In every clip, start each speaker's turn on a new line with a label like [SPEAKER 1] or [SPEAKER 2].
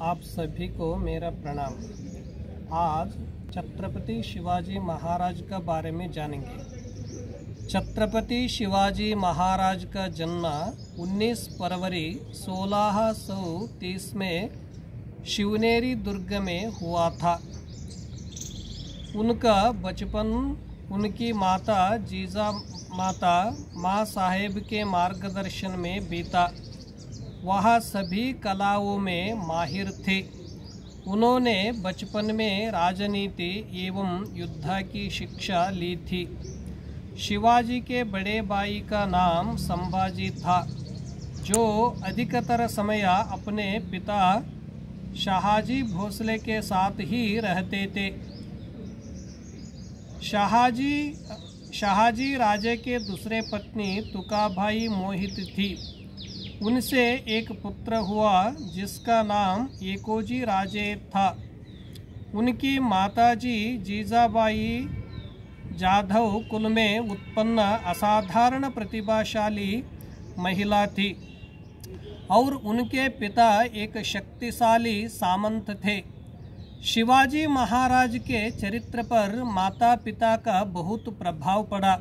[SPEAKER 1] आप सभी को मेरा प्रणाम। आज छत्रपति शिवाजी महाराज का बारे में जानेंगे। छत्रपति शिवाजी महाराज का जन्म 19 फरवरी 1630 में शिवनेरी दुर्ग में हुआ था। उनका बचपन उनकी माता जीजा माता माँ साहेब के मार्गदर्शन में बीता। वह सभी कलाओं में माहिर थे। उन्होंने बचपन में राजनीति एवं युद्ध की शिक्षा ली थी। शिवाजी के बड़े भाई का नाम संभाजी था, जो अधिकतर समय अपने पिता शाहजी भोसले के साथ ही रहते थे। शाहजी राजे के दूसरे पत्नी तुकाबाई मोहित थी। उनसे एक पुत्र हुआ जिसका नाम एकोजी राजे था। उनकी माताजी जीजाबाई जाधव कुल में उत्पन्न असाधारण प्रतिभाशाली महिला थी और उनके पिता एक शक्तिशाली सामंत थे। शिवाजी महाराज के चरित्र पर माता पिता का बहुत प्रभाव पड़ा।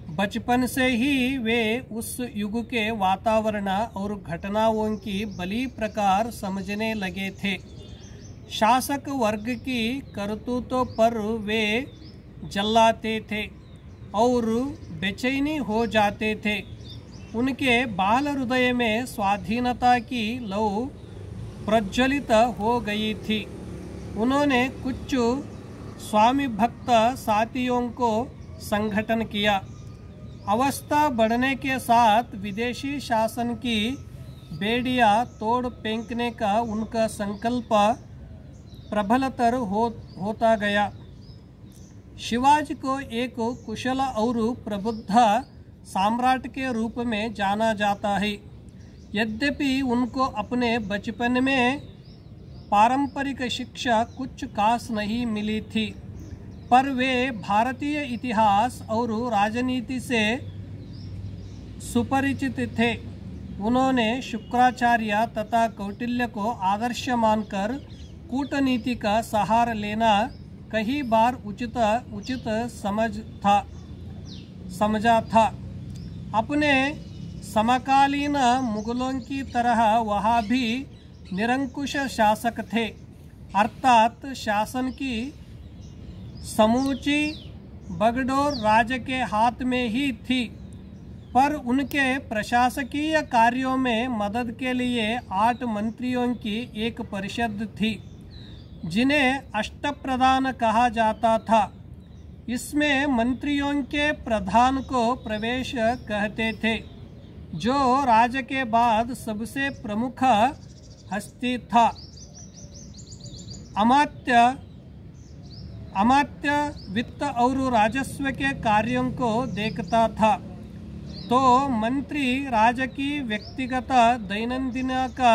[SPEAKER 1] बचपन से ही वे उस युग के वातावरण और घटनाओं की भली प्रकार समझने लगे थे। शासक वर्ग की करतूतों पर वे जल्लाते थे और बेचैनी हो जाते थे। उनके बाल हृदय में स्वाधीनता की लौ प्रज्वलित हो गई थी। उन्होंने कुछ स्वामी भक्त साथियों को संगठन किया। अवस्था बढ़ने के साथ विदेशी शासन की बेड़ियां तोड़ फेंकने का उनका संकल्प प्रबलतर होता गया। शिवाजी को एक कुशल और प्रबुद्ध सम्राट के रूप में जाना जाता है। यद्यपि उनको अपने बचपन में पारंपरिक शिक्षा कुछ खास नहीं मिली थी, पर वे भारतीय इतिहास और राजनीति से सुपरिचित थे। उन्होंने शुक्राचार्य तथा कौटिल्य को आदर्श मानकर कूटनीति का सहारा लेना कई बार उचित समझा था। अपने समकालीन मुगलों की तरह वह भी निरंकुश शासक थे, अर्थात शासन की समूची बगडोर राजा के हाथ में ही थी, पर उनके प्रशासकीय कार्यों में मदद के लिए 8 मंत्रियों की एक परिषद थी, जिन्हें अष्टप्रधान कहा जाता था। इसमें मंत्रियों के प्रधान को प्रवेश कहते थे, जो राजा के बाद सबसे प्रमुख हस्ती था। अमात्य वित्त और राजस्व के कार्यों को देखता था, तो मंत्री राजा की व्यक्तिगत दैनंदिन का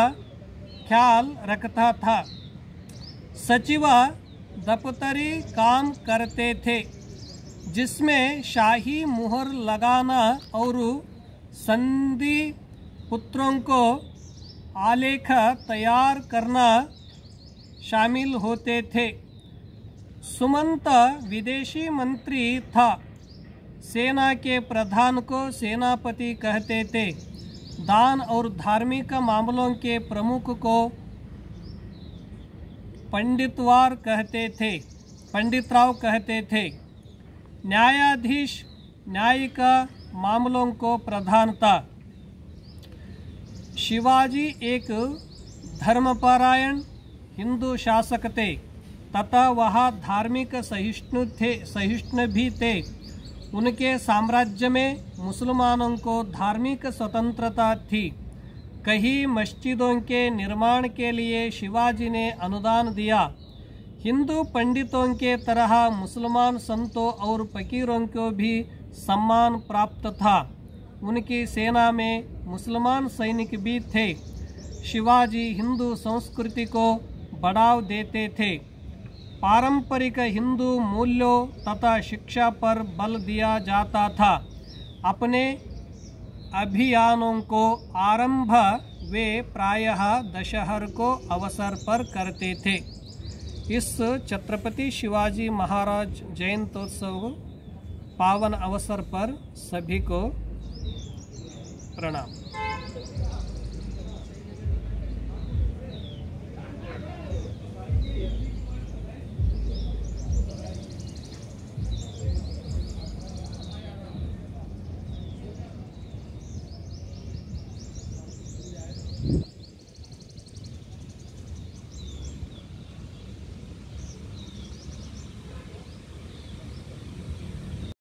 [SPEAKER 1] ख्याल रखता था। सचिव दफ्तरी काम करते थे, जिसमें शाही मुहर लगाना और संधि पुत्रों को आलेख तैयार करना शामिल होते थे। सुमंत विदेशी मंत्री था। सेना के प्रधान को सेनापति कहते थे। दान और धार्मिक मामलों के प्रमुख को पंडितराव कहते थे। न्यायाधीश न्यायिक मामलों को प्रधान था। शिवाजी एक धर्मपरायण हिंदू शासक थे तथा वह धार्मिक सहिष्णु भी थे। उनके साम्राज्य में मुसलमानों को धार्मिक स्वतंत्रता थी। कई मस्जिदों के निर्माण के लिए शिवाजी ने अनुदान दिया। हिंदू पंडितों के तरह मुसलमान संतों और फकीरों को भी सम्मान प्राप्त था। उनकी सेना में मुसलमान सैनिक भी थे। शिवाजी हिंदू संस्कृति को बढ़ावा देते थे। पारंपरिक हिंदू मूल्यों तथा शिक्षा पर बल दिया जाता था। अपने अभियानों को आरंभ वे प्रायः दशहरा को अवसर पर करते थे। इस छत्रपति शिवाजी महाराज जयंत्योत्सव पावन अवसर पर सभी को प्रणाम।